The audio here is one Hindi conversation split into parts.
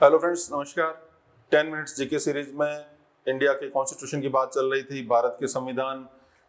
हेलो फ्रेंड्स, नमस्कार। 10 मिनट्स जीके सीरीज में इंडिया के कॉन्स्टिट्यूशन की बात चल रही थी। भारत के संविधान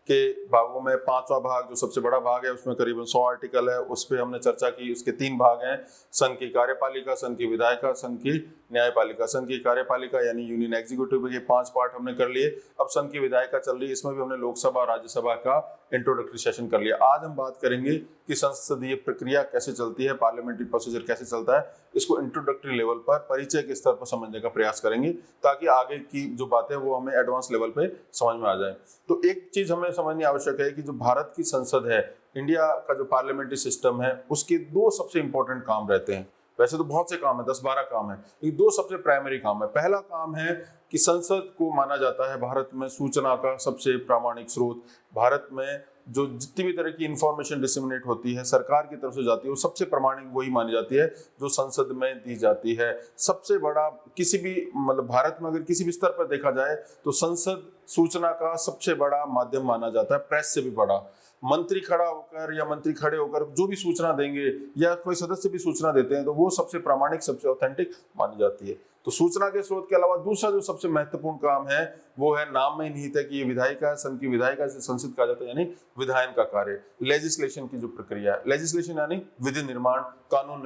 के भागों में पांचवा भाग, जो सबसे बड़ा भाग है, उसमें करीबन 100 आर्टिकल है। उस पर हमने चर्चा की। उसके 3 भाग हैं: संघ की कार्यपालिका, संघ की विधायिका, संघ की न्यायपालिका। संघ की कार्यपालिका यानी यूनियन एग्जीक्यूटिव के 5 पार्ट हमने कर लिए। अब संघ की विधायिका चल रही है। इसमें भी हमने लोकसभा और राज्यसभा का इंट्रोडक्टरी सेशन कर लिया। आज हम बात करेंगे कि संसदीय प्रक्रिया कैसे चलती है, पार्लियामेंट्री प्रोसीजर कैसे चलता है। इसको इंट्रोडक्टरी लेवल पर, परिचय के स्तर पर समझने का प्रयास करेंगे, ताकि आगे की जो बातें वो हमें एडवांस लेवल पे समझ में आ जाए। तो एक चीज हमें समझनी आवश्यक है कि जो भारत की संसद है, इंडिया का जो पार्लियामेंट्री सिस्टम है, उसके 2 सबसे इंपॉर्टेंट काम रहते हैं। वैसे तो बहुत से काम है, 10-12 काम है, लेकिन 2 सबसे प्राइमरी काम है। पहला काम है कि संसद को माना जाता है भारत में सूचना का सबसे प्रामाणिक स्रोत। भारत में जो जितनी भी तरह की इंफॉर्मेशन डिसेमिनेट होती है, सरकार की तरफ से जाती है, वो सबसे प्रामाणिक वही मानी जाती है जो संसद में दी जाती है। सबसे बड़ा किसी भी भारत में अगर किसी भी स्तर पर देखा जाए तो संसद सूचना का सबसे बड़ा माध्यम माना जाता है, प्रेस से भी बड़ा। मंत्री खड़ा होकर या मंत्री खड़े होकर जो भी सूचना देंगे या कोई सदस्य भी सूचना देते हैं तो वो सबसे प्रामाणिक, सबसे ऑथेंटिक मानी जाती है। तो सूचना के स्रोत के अलावा दूसरा जो सबसे महत्वपूर्ण काम है वो है, नाम में ही निहित है कि ये विधायिका है। संघ की विधायिका से संसद कहा जाता है, यानी विधायन का कार्य, लेजिस्लेशन की जो प्रक्रिया है। लेजिस्लेशन यानी विधि निर्माण, कानून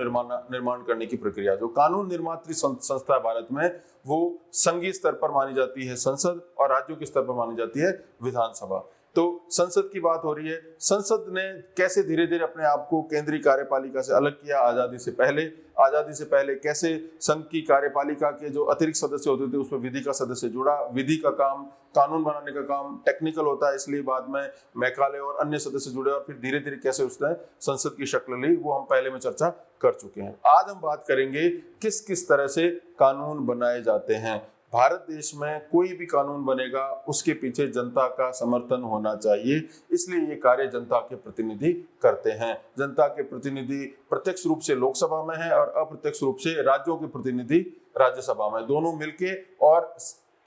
निर्माण करने की प्रक्रिया। जो कानून निर्मात्री संस्था है भारत में, वो संघीय स्तर पर मानी जाती है संसद, और राज्यों के स्तर पर मानी जाती है विधानसभा। तो संसद की बात हो रही है। संसद ने कैसे धीरे धीरे अपने आप को केंद्रीय कार्यपालिका से अलग किया आजादी से पहले कैसे संघ की कार्यपालिका के जो अतिरिक्त सदस्य होते थे उसमें विधि का सदस्य जुड़ा। विधि का काम, कानून बनाने का काम टेक्निकल होता है, इसलिए बाद में मैकाले और अन्य सदस्य जुड़े, और फिर धीरे धीरे कैसे उसने संसद की शक्ल ली, वो हम पहले में चर्चा कर चुके हैं। आज हम बात करेंगे किस किस तरह से कानून बनाए जाते हैं। भारत देश में कोई भी कानून बनेगा उसके पीछे जनता का समर्थन होना चाहिए, इसलिए ये कार्य जनता के प्रतिनिधि करते हैं। जनता के प्रतिनिधि प्रत्यक्ष रूप से लोकसभा में है और अप्रत्यक्ष रूप से राज्यों के प्रतिनिधि राज्यसभा में, दोनों मिलके, और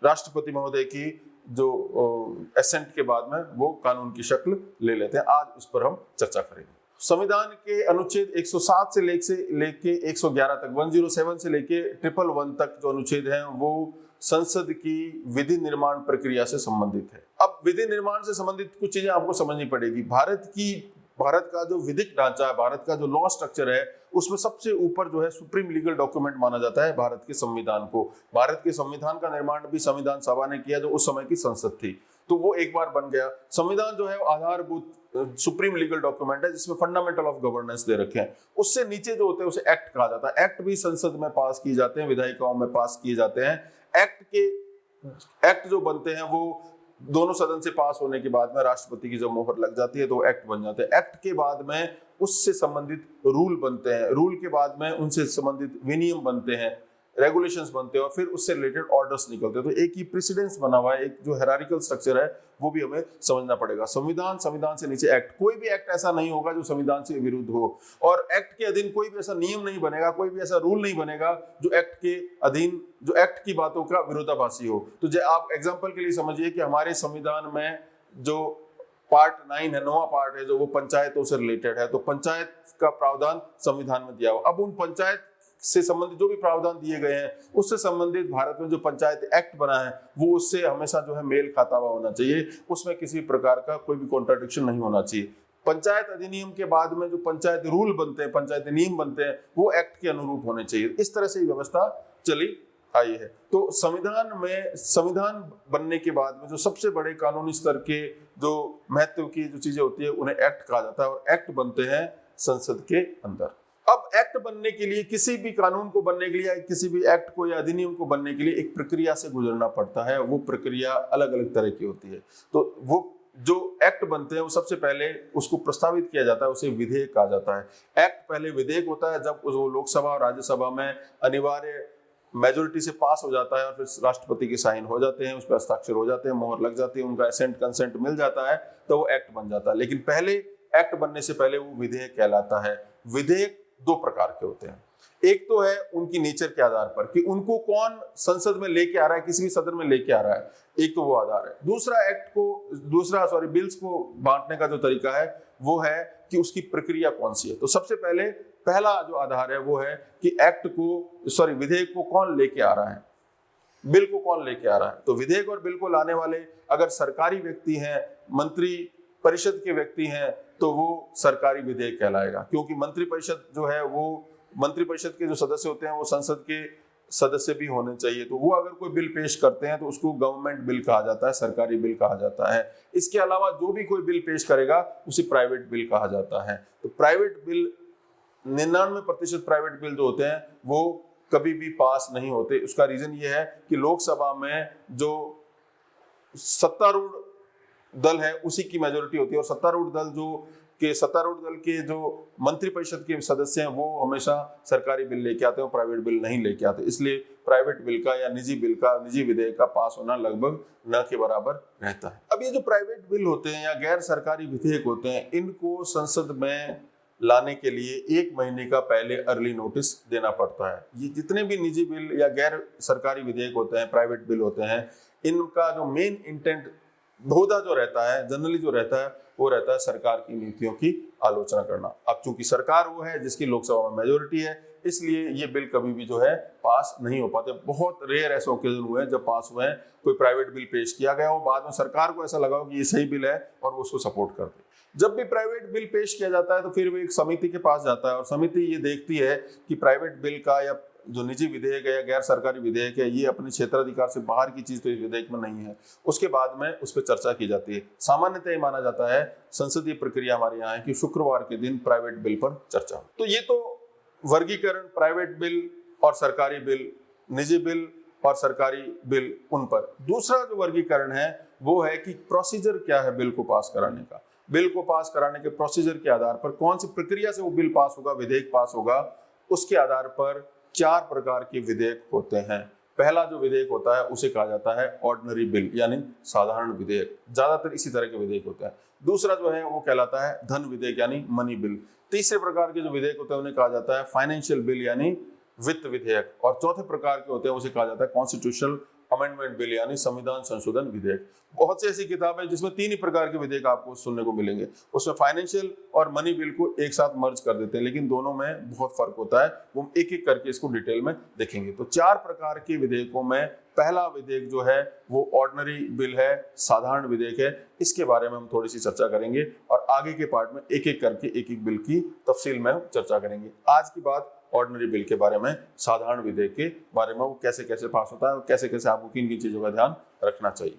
राष्ट्रपति महोदय की जो एसेंट के बाद में वो कानून की शक्ल ले लेते हैं। आज उस पर हम चर्चा करेंगे। संविधान के अनुच्छेद 107 से लेके 111 तक, 107 से लेके 111 तक जो अनुच्छेद हैं वो संसद की विधि निर्माण प्रक्रिया से संबंधित है। अब विधि निर्माण से संबंधित कुछ चीजें आपको समझनी पड़ेगी। भारत का जो विधिक ढांचा है, भारत का जो लॉ स्ट्रक्चर है, उसमें सबसे ऊपर जो है सुप्रीम लीगल डॉक्यूमेंट माना जाता है भारत के संविधान को। भारत के संविधान का निर्माण भी संविधान सभा ने किया, जो उस समय की संसद थी। तो वो एक बार बन गया। संविधान जो है आधारभूत सुप्रीम लीगल डॉक्यूमेंट है, जिसमें फंडामेंटल ऑफ गवर्नेंस दे रखे हैं। उससे नीचे जो होते हैं उसे एक्ट कहा जाता है। एक्ट भी संसद में पास किए जाते हैं, विधायिकाओं में पास किए जाते हैं। एक्ट जो बनते हैं वो दोनों सदन से पास होने के बाद में राष्ट्रपति की जब मोहर लग जाती है तो एक्ट बन जाते हैं। एक्ट के बाद में उससे संबंधित रूल बनते हैं, रूल के बाद में उनसे संबंधित विनियम बनते हैं, रेगुलेशंस बनते हैं, और फिर उससे रिलेटेड ऑर्डर्स निकलते हैं। तो एक ही प्रेसिडेंस बना हुआ है, एक जो हेरारिकल स्ट्रक्चर है वो भी हमें समझना पड़ेगा। संविधान से नीचे एक्ट, कोई भी एक्ट ऐसा नहीं होगा जो संविधान से विरुद्ध हो, और एक्ट के अधीन कोई भी ऐसा नियम नहीं बनेगा, कोई भी ऐसा रूल नहीं बनेगा जो एक्ट के अधीन, जो एक्ट की बातों का विरोधाभासी हो। तो आप एग्जाम्पल के लिए समझिए कि हमारे संविधान में जो पार्ट 9 है, 9वां पार्ट है, जो वो पंचायतों से रिलेटेड है, तो पंचायत का प्रावधान संविधान में दिया हुआ। अब उन पंचायत से संबंधित जो भी प्रावधान दिए गए हैं उससे संबंधित भारत में जो पंचायत एक्ट बना है वो उससे हमेशा जो है मेल खाता हुआ होना चाहिए। उसमें किसी प्रकार का कोई भी कॉन्ट्राडिक्शन नहीं होना चाहिए। पंचायत अधिनियम के बाद में जो पंचायत रूल बनते हैं, पंचायत नियम बनते हैं, वो एक्ट के अनुरूप होने चाहिए। इस तरह से व्यवस्था चली आई है। तो संविधान बनने के बाद में जो सबसे बड़े कानूनी स्तर के जो महत्व की जो चीजें होती है उन्हें एक्ट कहा जाता है, और एक्ट बनते हैं संसद के अंदर। अब एक्ट बनने के लिए, किसी भी कानून को बनने के लिए, किसी भी एक्ट को या अधिनियम को बनने के लिए एक प्रक्रिया से गुजरना पड़ता है। वो प्रक्रिया अलग अलग तरह की होती है। तो वो जो एक्ट बनते हैं वो सबसे पहले उसको प्रस्तावित किया जाता है, उसे विधेयक कहा जाता है। एक्ट पहले विधेयक होता है, जब वो लोकसभा और राज्यसभा में अनिवार्य मेजोरिटी से पास हो जाता है और फिर राष्ट्रपति के साइन हो जाते हैं, उस पर हस्ताक्षर हो जाते हैं, मोहर लग जाती है, उनका एसेंट कंसेंट मिल जाता है, तो वो एक्ट बन जाता है। लेकिन पहले एक्ट बनने से पहले वो विधेयक कहलाता है। विधेयक 2 प्रकार के होते हैं। एक तो है उनकी नेचर के आधार पर कि उनको कौन संसद में लेके आ रहा है, किसी भी सदन में लेके आ रहा है, एक तो वो आधार है। दूसरा बिल्स को बांटने का जो तरीका है वो है कि उसकी प्रक्रिया कौन सी है। तो सबसे पहला जो आधार है वो है कि विधेयक को कौन लेके आ रहा है, बिल को कौन लेके आ रहा है। तो विधेयक और बिल को लाने वाले अगर सरकारी व्यक्ति हैं, मंत्री परिषद के व्यक्ति हैं, तो वो सरकारी विधेयक कहलाएगा, क्योंकि मंत्री परिषद के जो सदस्य होते हैं वो संसद के सदस्य भी होने चाहिए। तो वो अगर कोई बिल पेश करते हैं तो उसको गवर्नमेंट बिल कहा जाता है, सरकारी बिल कहा जाता है। इसके अलावा जो भी कोई बिल पेश करेगा उसे प्राइवेट बिल कहा जाता है। तो प्राइवेट बिल 99% प्राइवेट बिल जो होते हैं वो कभी भी पास नहीं होते। उसका रीजन ये है कि लोकसभा में जो सत्तारूढ़ दल है उसी की मेजोरिटी होती है, और सत्तारूढ़ दल के जो मंत्री परिषद के सदस्य हैं वो हमेशा सरकारी बिल लेके आते हैं, प्राइवेट बिल नहीं लेके आते। इसलिए प्राइवेट बिल का या निजी विधेयक का पास होना लगभग न के बराबर रहता है। अब ये जो प्राइवेट बिल होते हैं या गैर सरकारी विधेयक होते हैं, इनको संसद में लाने के लिए 1 महीने का पहले अर्ली नोटिस देना पड़ता है। ये जितने भी निजी बिल या गैर सरकारी विधेयक होते हैं, प्राइवेट बिल होते हैं, इनका जो मेन इंटेंट बहुधा जो रहता है, जनरली जो रहता है वो रहता है सरकार की नीतियों की आलोचना करना। अब चूंकि सरकार वो है जिसकी लोकसभा में मेजोरिटी है, इसलिए ये बिल कभी भी जो है पास नहीं हो पाते। बहुत रेयर ऐसे ओकेजन हुए हैं जब पास हुए हैं, कोई प्राइवेट बिल पेश किया गया हो, बाद में सरकार को ऐसा लगा हो कि ये सही बिल है और वो उसको सपोर्ट करते। जब भी प्राइवेट बिल पेश किया जाता है तो फिर वो एक समिति के पास जाता है, और समिति ये देखती है कि प्राइवेट बिल का या जो निजी विधेयक है या गैर सरकारी विधेयक है ये अपने क्षेत्राधिकार से बाहर की चीज तो इस विधेयक में नहीं है। उसके बाद में उस पर चर्चा की जाती है। सामान्यतः ये माना जाता है, संसदीय प्रक्रिया हमारे यहाँ है कि शुक्रवार के दिन प्राइवेट बिल पर चर्चा हो। तो ये तो वर्गीकरण प्राइवेट बिल और सरकारी बिल, निजी बिल और सरकारी बिल, उन पर। दूसरा जो वर्गीकरण है वो है कि प्रोसीजर क्या है बिल को पास कराने का। बिल को पास कराने के प्रोसीजर के आधार पर, कौन सी प्रक्रिया से वो बिल पास होगा, विधेयक पास होगा, उसके आधार पर 4 प्रकार के विधेयक होते हैं। पहला जो विधेयक होता है उसे कहा जाता है ऑर्डिनरी बिल, यानी साधारण विधेयक। ज्यादातर इसी तरह के विधेयक होते हैं। दूसरा जो है वो कहलाता है धन विधेयक, यानी मनी बिल। तीसरे प्रकार के जो विधेयक होते हैं उन्हें कहा जाता है फाइनेंशियल बिल, यानी वित्त विधेयक। और चौथे प्रकार के होते हैं उसे कहा जाता है कॉन्स्टिट्यूशनल अमेंडमेंट बिल, यानी संविधान संशोधन विधेयक। बहुत सी ऐसी किताबें जिसमें 3 ही प्रकार के विधेयक आपको सुनने को मिलेंगे। उसमें फाइनेंशियल और मनी बिल को एक साथ मर्ज कर देते हैं, लेकिन दोनों में बहुत फर्क होता है। वो एक एक करके इसको डिटेल में देखेंगे। तो 4 प्रकार के विधेयकों में पहला विधेयक जो है वो ऑर्डिनरी बिल है, साधारण विधेयक है। इसके बारे में हम थोड़ी सी चर्चा करेंगे और आगे के पार्ट में एक एक करके एक एक बिल की तफसील में चर्चा करेंगे। आज की बात ऑर्डिनरी बिल के बारे में, साधारण विधेयक के बारे में, वो कैसे कैसे पास होता है और कैसे कैसे आपको किन किन चीजों का ध्यान रखना चाहिए।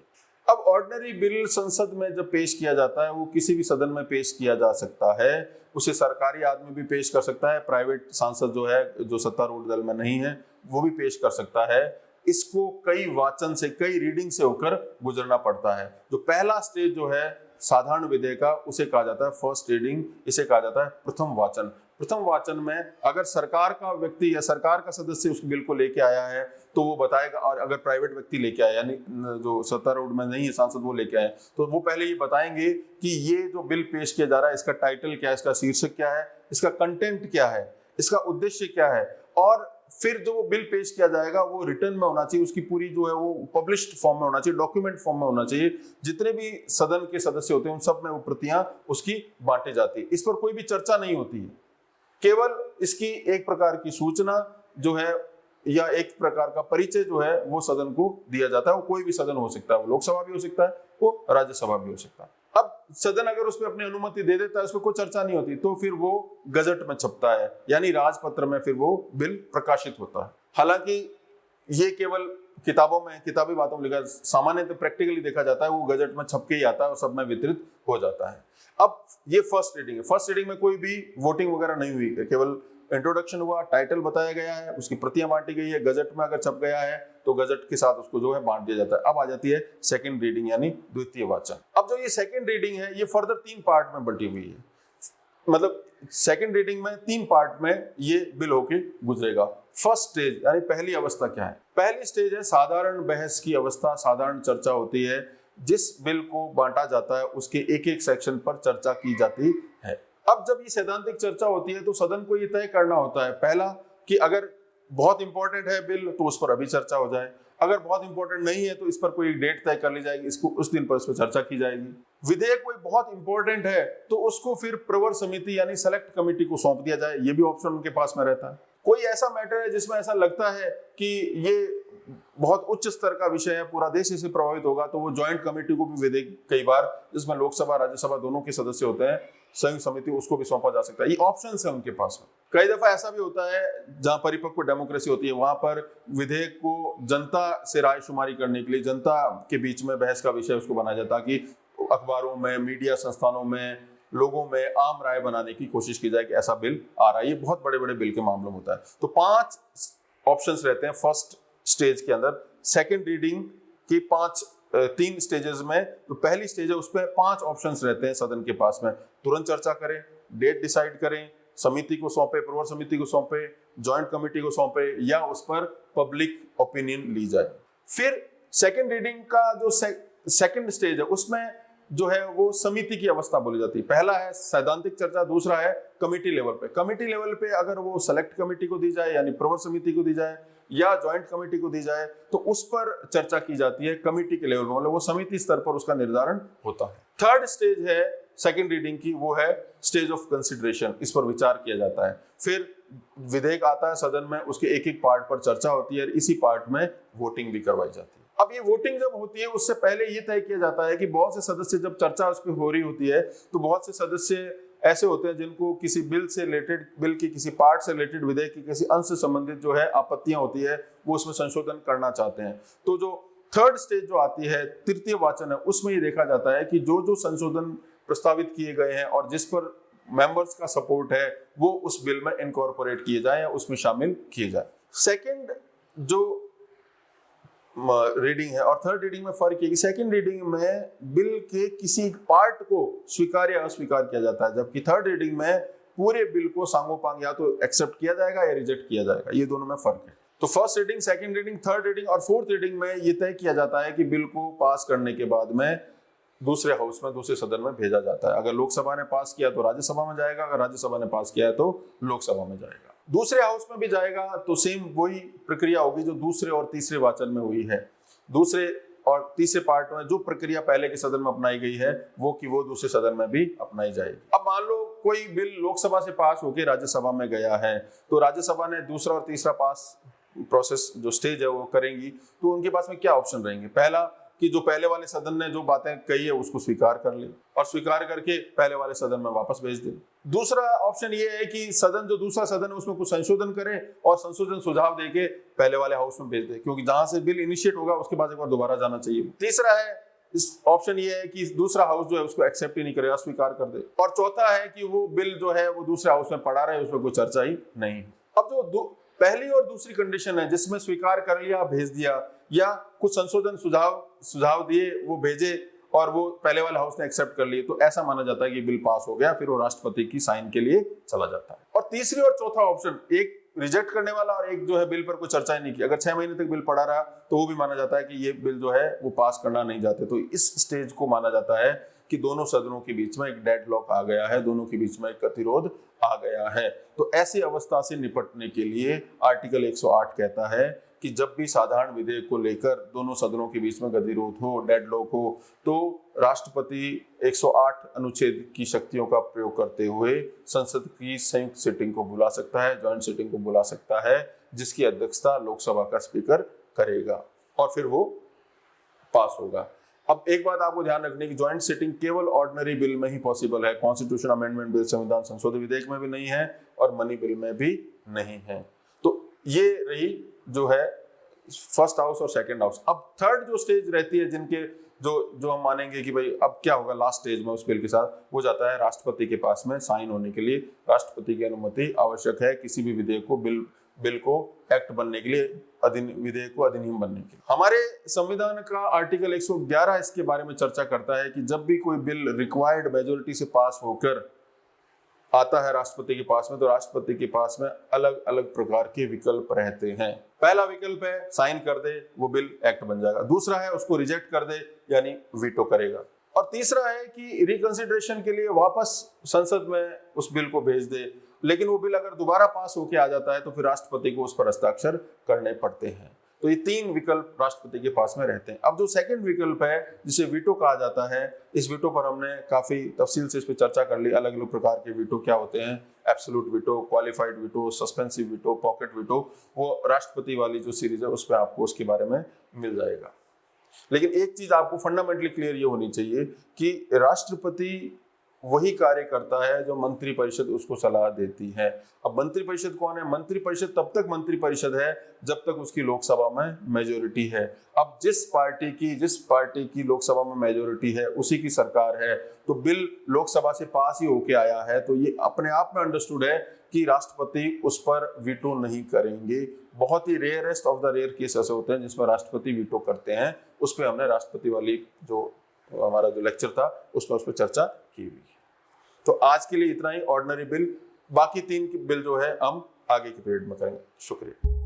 अब ऑर्डिनरी बिल संसद में जब पेश किया जाता है, वो किसी भी सदन में पेश किया जा सकता है। उसे सरकारी आदमी भी पेश कर सकता है, प्राइवेट सांसद जो है, जो सत्तारूढ़ दल में नहीं है, वो भी पेश कर सकता है। इसको कई वाचन से, कई रीडिंग से होकर गुजरना पड़ता है। जो पहला स्टेज जो है साधारण विधेयक का, उसे कहा जाता है फर्स्ट रीडिंग। इसे कहा जाता है प्रथम वाचन। प्रथम वाचन में अगर सरकार का व्यक्ति या सरकार का सदस्य उस बिल को लेके आया है तो वो बताएगा, और अगर प्राइवेट व्यक्ति लेके आया, यानी जो सत्तारूढ़ में नहीं है सांसद, वो लेके आए, तो वो पहले ये बताएंगे कि ये जो बिल पेश किया जा रहा है इसका टाइटल क्या है, इसका शीर्षक क्या है, इसका कंटेंट क्या है, इसका उद्देश्य क्या है। और फिर जो वो बिल पेश किया जाएगा वो रिटर्न में होना चाहिए, उसकी पूरी जो है वो पब्लिश्ड फॉर्म में होना चाहिए, डॉक्यूमेंट फॉर्म में होना चाहिए। जितने भी सदन के सदस्य होते हैं उन सब में वो प्रतियां उसकी बांटी जाती है। इस पर कोई भी चर्चा नहीं होती है, केवल इसकी एक प्रकार की सूचना जो है या एक प्रकार का परिचय जो है वो सदन को दिया जाता है। वो कोई भी सदन हो सकता है, वो लोकसभा भी हो सकता है, वो राज्यसभा भी हो सकता है। अब सदन अगर उसमें अपनी अनुमति दे देता है, उसमें कोई चर्चा नहीं होती, तो फिर वो गजट में छपता है, यानी राजपत्र में फिर वो बिल प्रकाशित होता है। हालांकि ये केवल किताबों में, किताबी बातों में लिखा, सामान्यतः प्रैक्टिकली देखा जाता है वो गजट में छप के ही आता है और सब में वितरित हो जाता है। अब ये फर्स्ट रीडिंग है। फर्स्ट रीडिंग में कोई भी वोटिंग वगैरह नहीं हुई है, केवल इंट्रोडक्शन हुआ, टाइटल बताया गया है, उसकी प्रतियां बांटी गई है, गजट में अगर छप गया है तो गजट के साथ उसको जो है बांट दिया जाता है। अब आ जाती है सेकंड रीडिंग, यानी द्वितीय वाचन। अब जो ये सेकंड रीडिंग है ये फर्दर 3 पार्ट में बंटी हुई है, मतलब सेकंड रीडिंग में 3 पार्ट में ये बिल होके गुजरेगा। फर्स्ट स्टेज यानी पहली अवस्था क्या है? पहली स्टेज है साधारण बहस की अवस्था, साधारण चर्चा होती है। जिस बिल को बांटा जाता है उसके एक एक सेक्शन पर चर्चा की जाती है। अब जब ये सैद्धांतिक चर्चा होती है तो सदन को ये तय करना होता है, पहला कि अगर बहुत इंपॉर्टेंट है बिल तो उस पर अभी चर्चा हो जाए, अगर बहुत इंपॉर्टेंट नहीं है तो इस पर कोई डेट तय कर ली जाएगी, इसको उस दिन पर इस पर चर्चा की जाएगी। विधेयक कोई बहुत इंपॉर्टेंट है तो उसको फिर प्रवर समिति यानी सेलेक्ट कमेटी को सौंप दिया जाए, ये भी ऑप्शन उनके पास में रहता है। कोई ऐसा मैटर है जिसमें ऐसा लगता है कि ये बहुत उच्च स्तर का विषय है, पूरा देश इससे प्रभावित होगा, तो वो ज्वाइंट कमेटी को भी विधेयक कई बार जिसमें लोकसभा राज्यसभा दोनों के सदस्य होते हैं, संयुक्त समिति, उसको भी सौंपा जा सकता है। ये ऑप्शन है उनके पास में। कई दफा ऐसा भी होता है जहां परिपक्व डेमोक्रेसी होती है, वहां पर विधेयक को जनता से राय शुमारी करने के लिए जनता के बीच में बहस का विषय उसको बनाया जाता है कि अखबारों में, मीडिया संस्थानों में, लोगों में आम राय बनाने की कोशिश की जाए कि ऐसा बिल आ रहा है। ये बहुत बड़े बड़े बिल के मामलों में होता है। तो 5 ऑप्शंस रहते हैं फर्स्ट स्टेज के अंदर। सेकेंड रीडिंग की 3 स्टेजेस में, तो पहली स्टेज है उसमें 5 ऑप्शंस रहते हैं सदन के पास में। तुरंत चर्चा करें, डेट डिसाइड करें, समिति को सौंपे, प्रवर समिति को सौंपे, ज्वाइंट कमेटी को सौंपे, या उस पर पब्लिक ओपिनियन ली जाए। फिर सेकेंड रीडिंग का जो सेकेंड स्टेज है उसमें जो है वो समिति की अवस्था बोली जाती है। पहला है सैद्धांतिक चर्चा, दूसरा है कमेटी लेवल पे। कमेटी लेवल पे अगर वो सेलेक्ट कमेटी को दी जाए यानी प्रवर समिति को दी जाए या ज्वाइंट कमेटी को दी जाए तो उस पर चर्चा की जाती है कमेटी के लेवल में, मतलब वो समिति स्तर पर उसका निर्धारण होता है। थर्ड स्टेज है सेकेंड रीडिंग की, वो है स्टेज ऑफ कंसिडरेशन, इस पर विचार किया जाता है। फिर विधेयक आता है सदन में, उसके एक एक पार्ट पर चर्चा होती है, इसी पार्ट में वोटिंग भी करवाई जाती है। अब ये वोटिंग जब होती है उससे पहले ये तय किया जाता है कि बहुत से सदस्य, जब चर्चा उस पर हो रही होती है तो बहुत से सदस्य ऐसे होते हैं जिनको किसी बिल से रिलेटेड, बिल की किसी पार्ट से रिलेटेड, विधेयक की किसी अंश से संबंधित जो है आपत्तियां होती है, वो उसमें संशोधन करना चाहते हैं। तो जो थर्ड स्टेज जो आती है, तृतीय वाचन है, उसमें ये देखा जाता है कि जो जो संशोधन प्रस्तावित किए गए हैं और जिस पर मेंबर्स का सपोर्ट है वो उस बिल में इनकॉर्पोरेट किए जाए या उसमें शामिल किए जाए। सेकेंड जो रीडिंग है और थर्ड रीडिंग में फर्क है कि सेकंड रीडिंग में बिल के किसी पार्ट को स्वीकार या अस्वीकार किया जाता है, जबकि थर्ड रीडिंग में पूरे बिल को सांगोपांग या तो एक्सेप्ट किया जाएगा या रिजेक्ट किया जाएगा। ये दोनों में फर्क है। तो first reading, second reading, third reading और फोर्थ रीडिंग में ये तय किया जाता है कि बिल को पास करने के बाद में दूसरे हाउस में, दूसरे सदन में भेजा जाता है। अगर लोकसभा ने पास किया तो राज्यसभा में जाएगा, अगर राज्यसभा ने पास किया है तो लोकसभा में जाएगा। दूसरे हाउस में भी जाएगा तो सेम वही प्रक्रिया होगी जो दूसरे और तीसरे वाचन में हुई है। दूसरे और तीसरे पार्ट में जो प्रक्रिया पहले के सदन में अपनाई गई है वो दूसरे सदन में भी अपनाई जाएगी। अब मान लो कोई बिल लोकसभा से पास होकर राज्यसभा में गया है तो राज्यसभा ने दूसरा और तीसरा पास प्रोसेस जो स्टेज है वो करेंगी, तो उनके पास में क्या ऑप्शन रहेंगे? पहला कि जो पहले वाले सदन ने जो बातें कही है उसको स्वीकार कर ले और स्वीकार करके पहले वाले सदन में वापस भेज दे। दूसरा ऑप्शन ये है कि सदन, जो दूसरा सदन है उसमें कुछ संशोधन करे और संशोधन सुझाव देके पहले वाले हाउस में भेज दे, क्योंकि जहां से बिल इनिशिएट होगा उसके बाद एक बार दोबारा जाना चाहिए। तीसरा है, इस ऑप्शन ये है कि दूसरा हाउस जो है उसको एक्सेप्ट ही नहीं करे, अस्वीकार कर दे। और चौथा है कि वो बिल जो है वो दूसरे हाउस में पड़ा रहे, उसमें कोई चर्चा ही नहीं। अब जो पहली और दूसरी कंडीशन है जिसमें स्वीकार कर लिया, भेज दिया, या कुछ संशोधन सुझाव दिए, वो भेजे और वो पहले वाले हाउस ने एक्सेप्ट कर लिए, तो ऐसा माना जाता है कि बिल पास हो गया, फिर वो राष्ट्रपति की साइन के लिए चला जाता है। और तीसरी और चौथा ऑप्शन, एक रिजेक्ट करने वाला और एक जो है बिल पर कोई चर्चा ही नहीं की, अगर 6 महीने तक बिल पड़ा रहा तो वो भी माना जाता है कि ये बिल जो है वो पास करना नहीं चाहते। तो इस स्टेज को माना जाता है कि दोनों सदनों के बीच में एक डेडलॉक आ गया है, दोनों के बीच में एक गतिरोध आ गया है। तो ऐसी अवस्था से निपटने के लिए आर्टिकल 108 कहता है कि जब भी साधारण विधेयक को लेकर दोनों सदनों के बीच में गतिरोध हो, डेडलॉक हो, तो राष्ट्रपति 108 अनुच्छेद की शक्तियों का प्रयोग करते हुए संसद की संयुक्त सिटिंग को बुला सकता है, ज्वाइंट सिटिंग को बुला सकता है, जिसकी अध्यक्षता लोकसभा का स्पीकर करेगा और फिर वो पास होगा। अब एक बात आपको ध्यान रखने की, ज्वाइंट सिटिंग केवल ऑर्डिनरी बिल में ही पॉसिबल है, कॉन्स्टिट्यूशन अमेंडमेंट बिल, संविधान संशोधन विधेयक में भी नहीं है और मनी बिल में भी नहीं है। तो ये रही जो है फर्स्ट हाउस और सेकंड हाउस। अब थर्ड जो स्टेज रहती है, जिनके जो हम मानेंगे कि भाई अब क्या होगा लास्ट स्टेज में उस बिल के साथ, वो जाता है राष्ट्रपति के पास में साइन होने के लिए। राष्ट्रपति की अनुमति आवश्यक है किसी भी विधेयक को, बिल को एक्ट बनने के लिए, विधेयक को अधिनियम बनने के लिए। हमारे संविधान का आर्टिकल 111 इसके बारे में चर्चा करता है कि जब भी कोई बिल रिक्वायर्ड मेजोरिटी से पास होकर आता है राष्ट्रपति के पास में, तो राष्ट्रपति के पास में अलग अलग प्रकार के विकल्प रहते हैं। पहला विकल्प है साइन कर दे, वो बिल एक्ट बन जाएगा। दूसरा है उसको रिजेक्ट कर दे, यानी वीटो करेगा। और तीसरा है कि रिकंसिडरेशन के लिए वापस संसद में उस बिल को भेज दे लेकिन वो बिल अगर दोबारा पास होके आ जाता है तो फिर राष्ट्रपति को उस पर हस्ताक्षर करने पड़ते हैं। तो ये 3 विकल्प राष्ट्रपति के पास में रहते हैं। अब जो सेकंड विकल्प है जिसे वीटो कहा जाता है, इस वीटो पर हमने काफी तफसील से इस पर चर्चा कर ली। अलग अलग प्रकार के वीटो क्या होते हैं, absolute veto, qualified veto, suspensive veto, pocket veto, वो राष्ट्रपति वाली जो सीरीज है उस पर आपको उसके बारे में मिल जाएगा। लेकिन एक चीज आपको फंडामेंटली क्लियर ये होनी चाहिए कि राष्ट्रपति वही कार्य करता है जो मंत्रिपरिषद उसको सलाह देती है। अब मंत्रिपरिषद कौन है? मंत्रिपरिषद तब तक मंत्रिपरिषद है जब तक उसकी लोकसभा में मेजोरिटी है। अब जिस पार्टी की लोकसभा में मेजोरिटी है उसी की सरकार है, तो बिल लोकसभा से पास ही होके आया है, तो ये अपने आप में अंडरस्टूड है कि राष्ट्रपति उस पर वीटो नहीं करेंगे। बहुत ही rarest of the rare case ऐसे होते हैं जिसमें राष्ट्रपति वीटो करते हैं। उस पर हमने राष्ट्रपति वाली जो हमारा जो लेक्चर था उसमें उस पर चर्चा की हुई है। तो आज के लिए इतना ही ऑर्डिनरी बिल। बाकी 3 बिल जो है हम आगे के पीरियड में करेंगे। शुक्रिया।